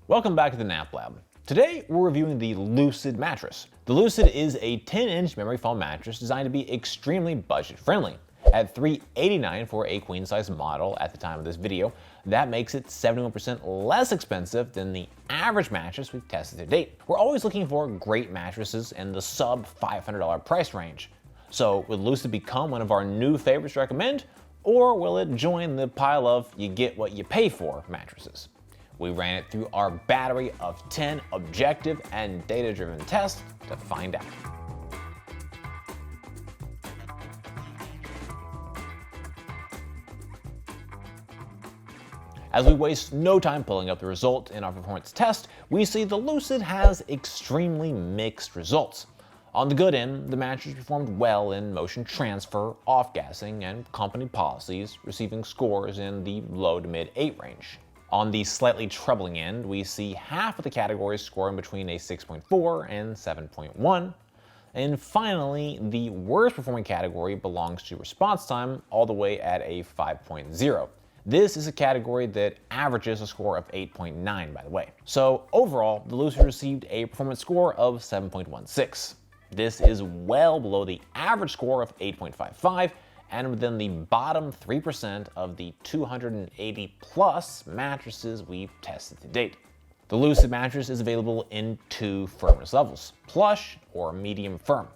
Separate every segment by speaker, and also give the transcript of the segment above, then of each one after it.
Speaker 1: Welcome back to the Nap Lab. Today we're reviewing the Lucid Mattress. The Lucid is a 10-inch memory foam mattress designed to be extremely budget friendly. At $389 for a queen size model at the time of this video, that makes it 71% less expensive than the average mattress we've tested to date. We're always looking for great mattresses in the sub $500 price range. So will Lucid become one of our new favorites to recommend, or will it join the pile of you get what you pay for mattresses? We ran it through our battery of 10 objective and data-driven tests to find out. As we waste no time pulling up the result in our performance test, we see the Lucid has extremely mixed results. On the good end, the mattress performed well in motion transfer, off-gassing, and company policies, receiving scores in the low to mid 8 range. On the slightly troubling end, we see half of the categories scoring between a 6.4 and 7.1. And finally, the worst performing category belongs to response time, all the way at a 5.0. This is a category that averages a score of 8.9, by the way. So overall, the Lucid received a performance score of 7.16. This is well below the average score of 8.55 and within the bottom 3% of the 280 plus mattresses we've tested to date. The Lucid mattress is available in 2 firmness levels, plush or medium firm.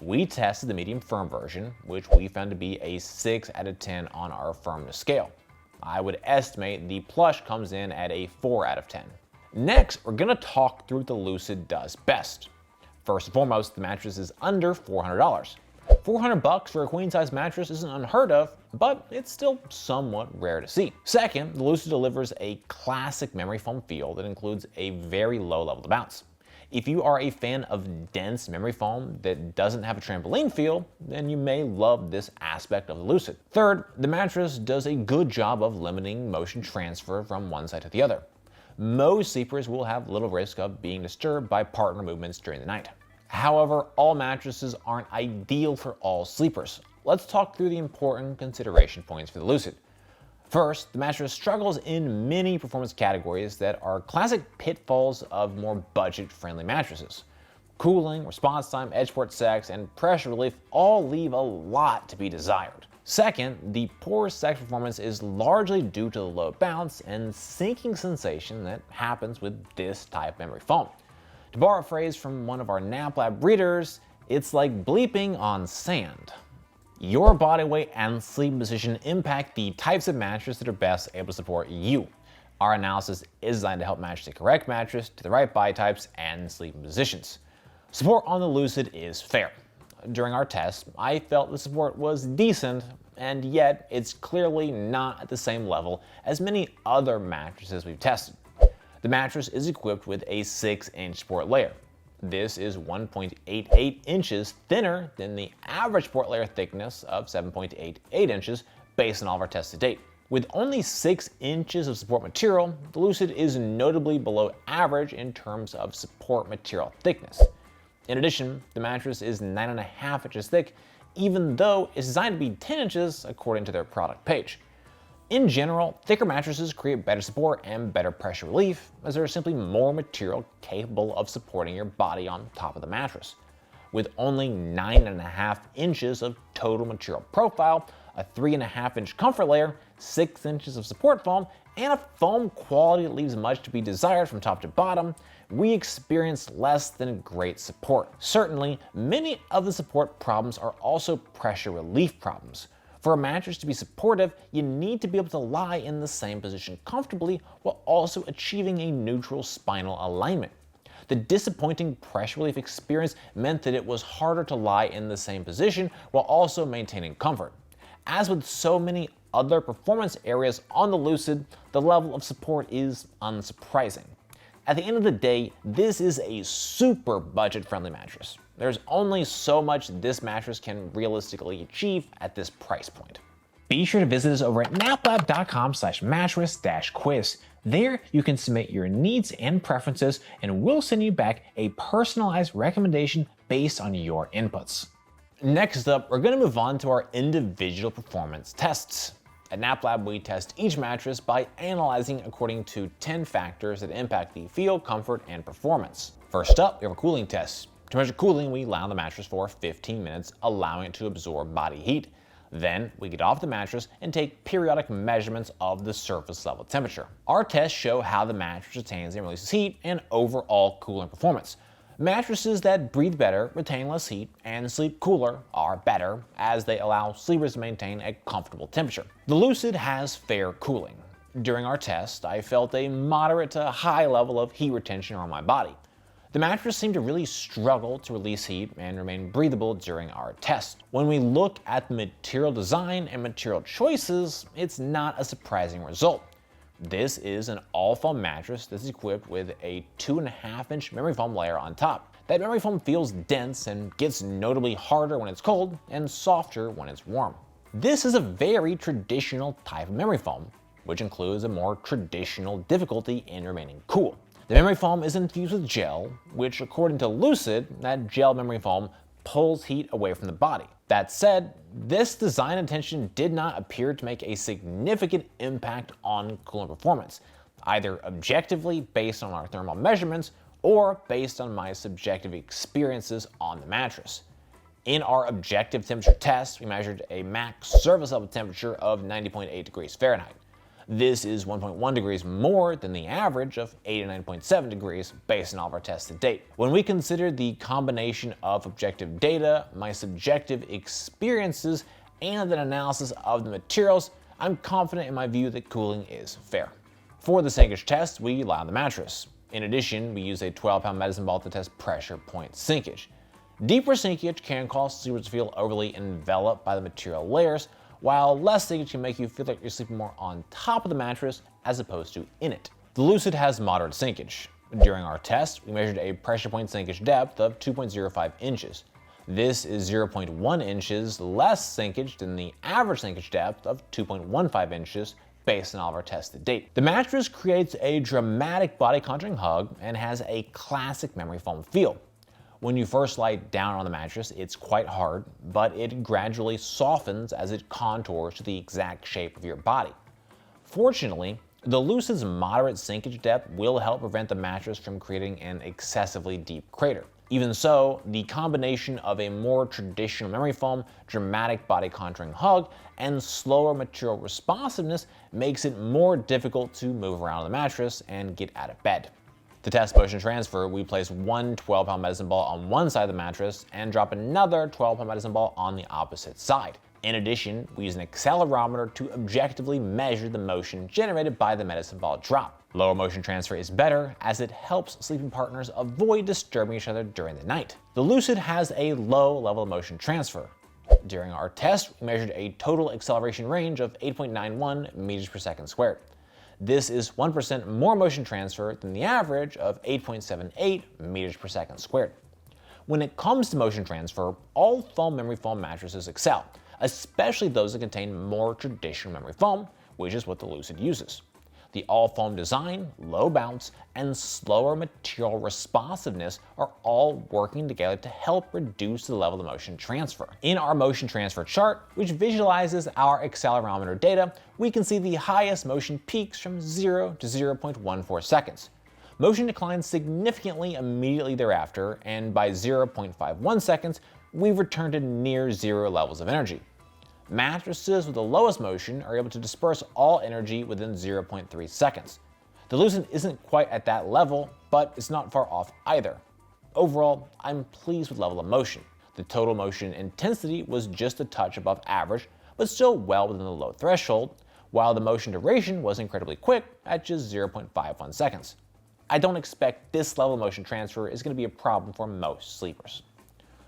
Speaker 1: We tested the medium firm version, which we found to be a 6 out of 10 on our firmness scale. I would estimate the plush comes in at a 4 out of 10. Next, we're gonna talk through what the Lucid does best. First and foremost, the mattress is under $400. $400 for a queen-size mattress isn't unheard of, but it's still somewhat rare to see. Second, the Lucid delivers a classic memory foam feel that includes a very low level to bounce. If you are a fan of dense memory foam that doesn't have a trampoline feel, then you may love this aspect of the Lucid. Third, the mattress does a good job of limiting motion transfer from one side to the other. Most sleepers will have little risk of being disturbed by partner movements during the night. However, all mattresses aren't ideal for all sleepers. Let's talk through the important consideration points for the Lucid. First, the mattress struggles in many performance categories that are classic pitfalls of more budget-friendly mattresses. Cooling, response time, edge port sex, and pressure relief all leave a lot to be desired. Second, the poor sex performance is largely due to the low bounce and sinking sensation that happens with this type of memory foam. To borrow a phrase from one of our Nap Lab readers, it's like bleeping on sand. Your body weight and sleep position impact the types of mattress that are best able to support you. Our analysis is designed to help match the correct mattress to the right body types and sleeping positions. Support on the Lucid is fair. During our test, I felt the support was decent, and yet it's clearly not at the same level as many other mattresses we've tested. The mattress is equipped with a 6-inch support layer. This is 1.88 inches thinner than the average support layer thickness of 7.88 inches based on all of our tests to date. With only 6 inches of support material, the Lucid is notably below average in terms of support material thickness. In addition, the mattress is 9.5 inches thick, even though it's designed to be 10 inches according to their product page. In general, thicker mattresses create better support and better pressure relief, as there is simply more material capable of supporting your body on top of the mattress. With only 9.5 inches of total material profile, a 3.5-inch comfort layer, 6 inches of support foam, and a foam quality that leaves much to be desired from top to bottom, we experience less than great support. Certainly, many of the support problems are also pressure relief problems. For a mattress to be supportive, you need to be able to lie in the same position comfortably while also achieving a neutral spinal alignment. The disappointing pressure relief experience meant that it was harder to lie in the same position while also maintaining comfort. As with so many other performance areas on the Lucid, the level of support is unsurprising. At the end of the day, this is a super budget-friendly mattress. There's only so much this mattress can realistically achieve at this price point. Be sure to visit us over at naplab.com/mattress-quiz. There, you can submit your needs and preferences, and we'll send you back a personalized recommendation based on your inputs. Next up, we're going to move on to our individual performance tests. At NapLab, we test each mattress by analyzing according to 10 factors that impact the feel, comfort, and performance. First up, we have a cooling test. To measure cooling, we lie on the mattress for 15 minutes, allowing it to absorb body heat. Then, we get off the mattress and take periodic measurements of the surface level temperature. Our tests show how the mattress retains and releases heat and overall cooling performance. Mattresses that breathe better, retain less heat, and sleep cooler are better, as they allow sleepers to maintain a comfortable temperature. The Lucid has fair cooling. During our test, I felt a moderate to high level of heat retention around my body. The mattress seemed to really struggle to release heat and remain breathable during our test. When we look at the material design and material choices, it's not a surprising result. This is an all-foam mattress that's equipped with a 2.5-inch memory foam layer on top. That memory foam feels dense and gets notably harder when it's cold and softer when it's warm. This is a very traditional type of memory foam, which includes a more traditional difficulty in remaining cool. The memory foam is infused with gel, which according to Lucid, that gel memory foam pulls heat away from the body. That said, this design intention did not appear to make a significant impact on cooling performance, either objectively based on our thermal measurements or based on my subjective experiences on the mattress. In our objective temperature test, we measured a max surface level temperature of 90.8 degrees Fahrenheit. This is 1.1 degrees more than the average of 89.7 degrees based on all of our tests to date. When we consider the combination of objective data, my subjective experiences, and an analysis of the materials, I'm confident in my view that cooling is fair. For the Sinkage test, we lie on the mattress. In addition, we use a 12-pound medicine ball to test pressure point sinkage. Deeper sinkage can cause sleepers to feel overly enveloped by the material layers, while less sinkage can make you feel like you're sleeping more on top of the mattress as opposed to in it. The Lucid has moderate sinkage. During our test, we measured a pressure point sinkage depth of 2.05 inches. This is 0.1 inches less sinkage than the average sinkage depth of 2.15 inches based on all of our tests to date. The mattress creates a dramatic body contouring hug and has a classic memory foam feel. When you first lie down on the mattress, it's quite hard, but it gradually softens as it contours to the exact shape of your body. Fortunately, the Lucid's moderate sinkage depth will help prevent the mattress from creating an excessively deep crater. Even so, the combination of a more traditional memory foam, dramatic body contouring hug, and slower material responsiveness makes it more difficult to move around on the mattress and get out of bed. To test motion transfer, we place one 12-pound medicine ball on one side of the mattress and drop another 12-pound medicine ball on the opposite side. In addition, we use an accelerometer to objectively measure the motion generated by the medicine ball drop. Lower motion transfer is better as it helps sleeping partners avoid disturbing each other during the night. The Lucid has a low level of motion transfer. During our test, we measured a total acceleration range of 8.91 meters per second squared. This is 1% more motion transfer than the average of 8.78 meters per second squared. When it comes to motion transfer, all foam memory foam mattresses excel, especially those that contain more traditional memory foam, which is what the Lucid uses. The all-foam design, low bounce, and slower material responsiveness are all working together to help reduce the level of motion transfer. In our motion transfer chart, which visualizes our accelerometer data, we can see the highest motion peaks from 0 to 0.14 seconds. Motion declines significantly immediately thereafter, and by 0.51 seconds, we've returned to near zero levels of energy. Mattresses with the lowest motion are able to disperse all energy within 0.3 seconds. The Lucid isn't quite at that level, but it's not far off either. Overall, I'm pleased with level of motion. The total motion intensity was just a touch above average, but still well within the low threshold, while the motion duration was incredibly quick at just 0.51 seconds. I don't expect this level of motion transfer is going to be a problem for most sleepers.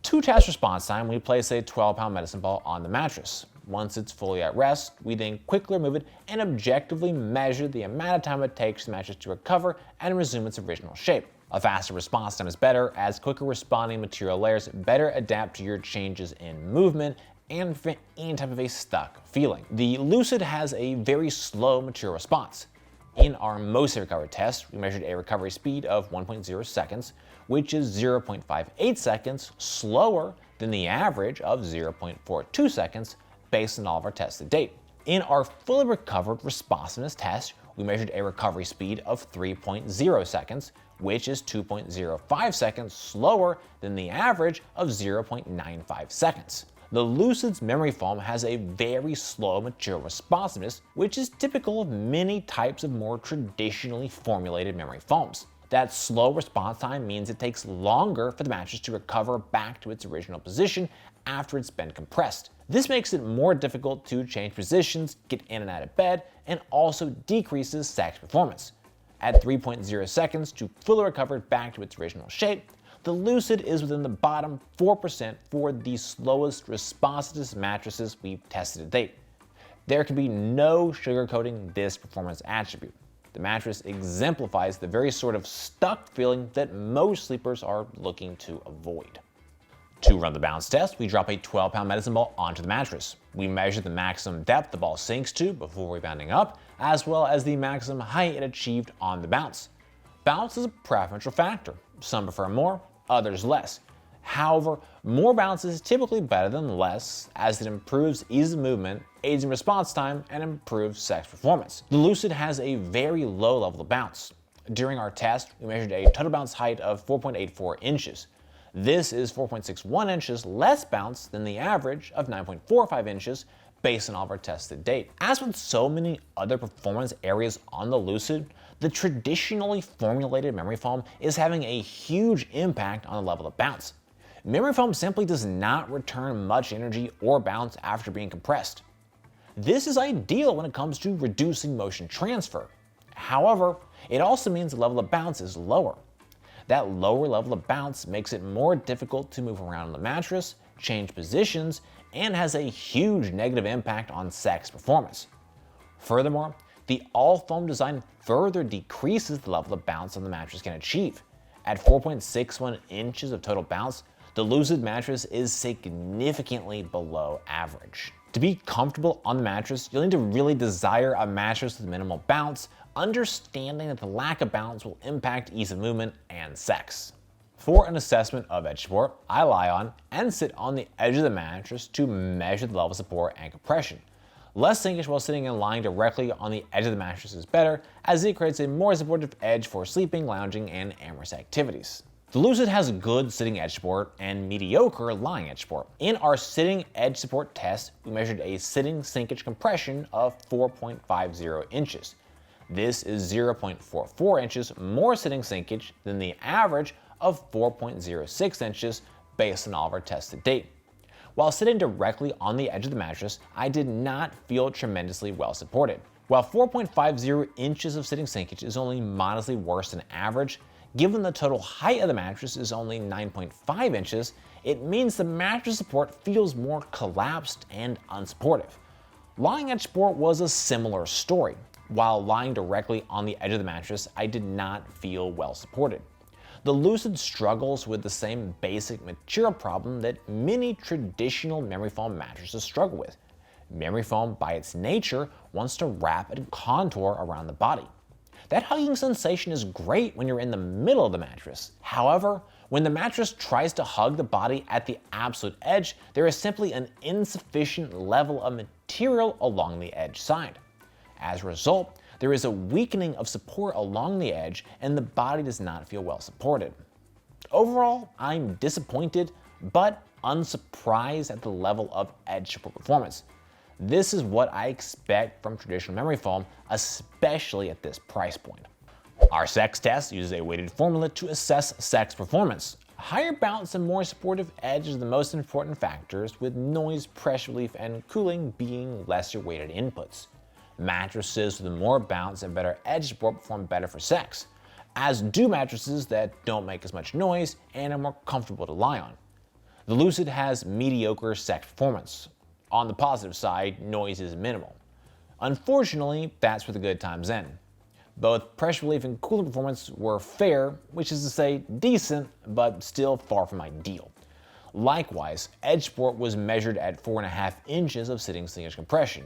Speaker 1: To test response time, we place a 12-pound medicine ball on the mattress. Once it's fully at rest, we then quickly remove it and objectively measure the amount of time it takes for the mattress to recover and resume its original shape. A faster response time is better, as quicker responding material layers better adapt to your changes in movement and prevent any type of a stuck feeling. The Lucid has a very slow material response. In our most recovered test, we measured a recovery speed of 1.0 seconds, which is 0.58 seconds slower than the average of 0.42 seconds based on all of our tests to date. In our fully recovered responsiveness test, we measured a recovery speed of 3.0 seconds, which is 2.05 seconds slower than the average of 0.95 seconds. The Lucid's memory foam has a very slow material responsiveness, which is typical of many types of more traditionally formulated memory foams. That slow response time means it takes longer for the mattress to recover back to its original position after it's been compressed. This makes it more difficult to change positions, get in and out of bed, and also decreases sex performance. At 3.0 seconds to fully recover back to its original shape, the Lucid is within the bottom 4% for the slowest responsiveness mattresses we've tested to date. There can be no sugarcoating this performance attribute. The mattress exemplifies the very sort of stuck feeling that most sleepers are looking to avoid. To run the bounce test, we drop a 12-pound medicine ball onto the mattress. We measure the maximum depth the ball sinks to before rebounding up, as well as the maximum height it achieved on the bounce. Bounce is a preferential factor. Some prefer more, others less. However, more bounce is typically better than less, as it improves ease of movement, aids in response time, and improves sex performance. The Lucid has a very low level of bounce. During our test, we measured a total bounce height of 4.84 inches. This is 4.61 inches less bounce than the average of 9.45 inches based on all of our tests to date. As with so many other performance areas on the Lucid, the traditionally formulated memory foam is having a huge impact on the level of bounce. Memory foam simply does not return much energy or bounce after being compressed. This is ideal when it comes to reducing motion transfer. However, it also means the level of bounce is lower. That lower level of bounce makes it more difficult to move around on the mattress, change positions, and has a huge negative impact on sex performance. Furthermore, the all-foam design further decreases the level of bounce on the mattress can achieve. At 4.61 inches of total bounce, the Lucid mattress is significantly below average. To be comfortable on the mattress, you'll need to really desire a mattress with minimal bounce, understanding that the lack of bounce will impact ease of movement and sex. For an assessment of edge support, I lie on and sit on the edge of the mattress to measure the level of support and compression. Less sinkage while sitting and lying directly on the edge of the mattress is better, as it creates a more supportive edge for sleeping, lounging, and amorous activities. The Lucid has good sitting edge support and mediocre lying edge support. In our sitting edge support test, we measured a sitting sinkage compression of 4.50 inches. This is 0.44 inches more sitting sinkage than the average of 4.06 inches based on all of our tests to date. While sitting directly on the edge of the mattress, I did not feel tremendously well supported. While 4.50 inches of sitting sinkage is only modestly worse than average, given the total height of the mattress is only 9.5 inches, it means the mattress support feels more collapsed and unsupportive. Lying edge support was a similar story. While lying directly on the edge of the mattress, I did not feel well supported. The Lucid struggles with the same basic material problem that many traditional memory foam mattresses struggle with. Memory foam, by its nature, wants to wrap and contour around the body. That hugging sensation is great when you're in the middle of the mattress. However, when the mattress tries to hug the body at the absolute edge, there is simply an insufficient level of material along the edge side. As a result, there is a weakening of support along the edge and the body does not feel well supported. Overall, I'm disappointed, but unsurprised at the level of edge support performance. This is what I expect from traditional memory foam, especially at this price point. Our sex test uses a weighted formula to assess sex performance. Higher bounce and more supportive edge are the most important factors, with noise, pressure relief, and cooling being lesser weighted inputs. Mattresses with more bounce and better edge support perform better for sex, as do mattresses that don't make as much noise and are more comfortable to lie on. The Lucid has mediocre sex performance. On the positive side, noise is minimal. Unfortunately, that's where the good times end. Both pressure relief and cooling performance were fair, which is to say decent, but still far from ideal. Likewise, edge support was measured at 4.5 inches of sitting sinkage compression.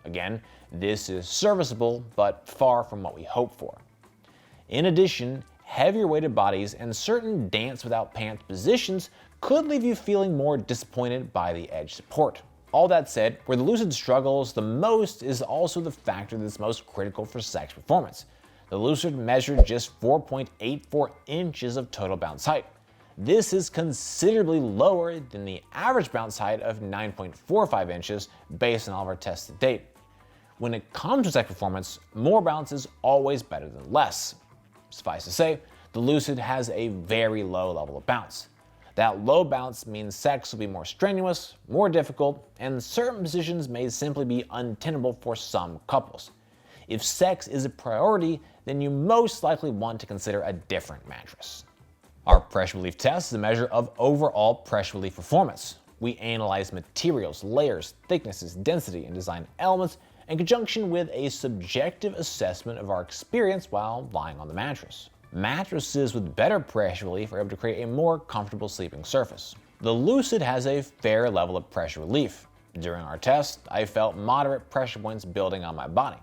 Speaker 1: Again, this is serviceable, but far from what we hope for. In addition, heavier weighted bodies and certain dance without pants positions could leave you feeling more disappointed by the edge support. All that said, where the Lucid struggles the most is also the factor that's most critical for sex performance. The Lucid measured just 4.84 inches of total bounce height. This is considerably lower than the average bounce height of 9.45 inches based on all of our tests to date. When it comes to sex performance, more bounce is always better than less. Suffice to say, the Lucid has a very low level of bounce. That low bounce means sex will be more strenuous, more difficult, and certain positions may simply be untenable for some couples. If sex is a priority, then you most likely want to consider a different mattress. Our pressure relief test is a measure of overall pressure relief performance. We analyze materials, layers, thicknesses, density, and design elements in conjunction with a subjective assessment of our experience while lying on the mattress. Mattresses with better pressure relief are able to create a more comfortable sleeping surface. The Lucid has a fair level of pressure relief. During our test, I felt moderate pressure points building on my body.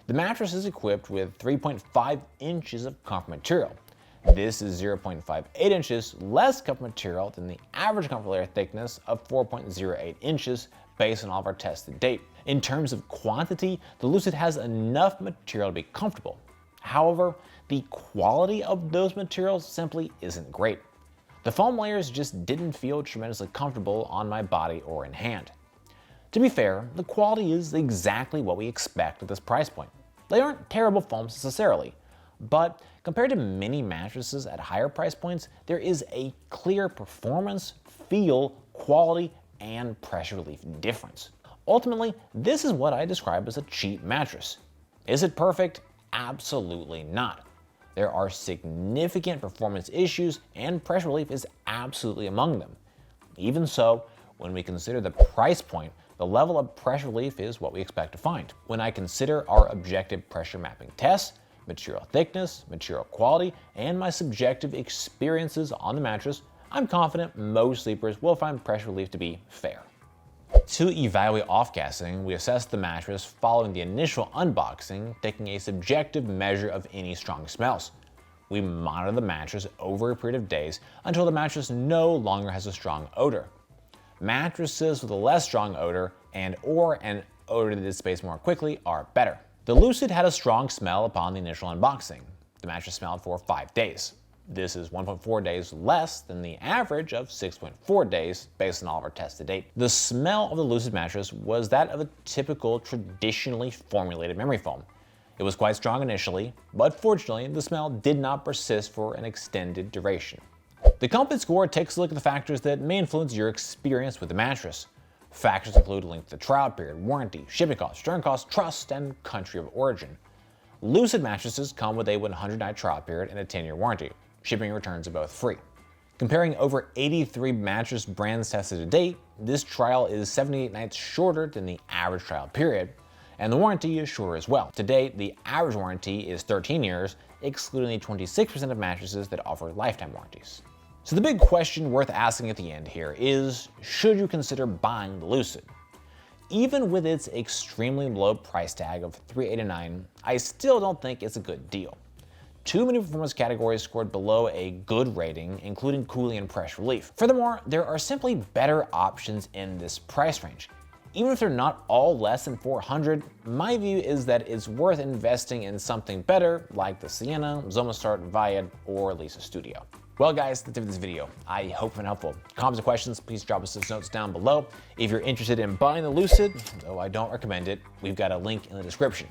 Speaker 1: The mattress is equipped with 3.5 inches of comfort material. This is 0.58 inches less comfort material than the average comfort layer thickness of 4.08 inches based on all of our tests to date. In terms of quantity, the Lucid has enough material to be comfortable. However, the quality of those materials simply isn't great. The foam layers just didn't feel tremendously comfortable on my body or in hand. To be fair, the quality is exactly what we expect at this price point. They aren't terrible foams necessarily, but compared to many mattresses at higher price points, there is a clear performance, feel, quality, and pressure relief difference. Ultimately, this is what I describe as a cheap mattress. Is it perfect? Absolutely not. There are significant performance issues, and pressure relief is absolutely among them. Even so, when we consider the price point, the level of pressure relief is what we expect to find. When I consider our objective pressure mapping tests, material thickness, material quality, and my subjective experiences on the mattress, I'm confident most sleepers will find pressure relief to be fair. To evaluate off-gassing, we assess the mattress following the initial unboxing, taking a subjective measure of any strong smells. We monitor the mattress over a period of days until the mattress no longer has a strong odor. Mattresses with a less strong odor and/or an odor that dissipates more quickly are better. The Lucid had a strong smell upon the initial unboxing. The mattress smelled for 5 days. This is 1.4 days less than the average of 6.4 days based on all of our tests to date. The smell of the Lucid mattress was that of a typical traditionally formulated memory foam. It was quite strong initially, but fortunately the smell did not persist for an extended duration. The Comfort score takes a look at the factors that may influence your experience with the mattress. Factors include length of trial period, warranty, shipping costs, return costs, trust, and country of origin. Lucid mattresses come with a 100-night trial period and a 10-year warranty. Shipping and returns are both free. Comparing over 83 mattress brands tested to date, this trial is 78 nights shorter than the average trial period, and the warranty is shorter as well. To date, the average warranty is 13 years, excluding the 26% of mattresses that offer lifetime warranties. So the big question worth asking at the end here is, should you consider buying the Lucid? Even with its extremely low price tag of $389, I still don't think it's a good deal. Too many performance categories scored below a good rating, including cooling and pressure relief. Furthermore, there are simply better options in this price range. Even if they're not all less than $400, my view is that it's worth investing in something better like the Sienna, Zomastart, Viad, or Lisa Studio. Well guys, that's it for this video. I hope it's been helpful. Comments and questions, please drop us those notes down below. If you're interested in buying the Lucid, though I don't recommend it, we've got a link in the description.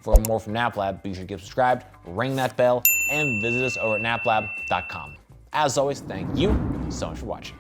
Speaker 1: For more from NapLab, be sure to get subscribed, ring that bell, and visit us over at naplab.com. As always, thank you so much for watching.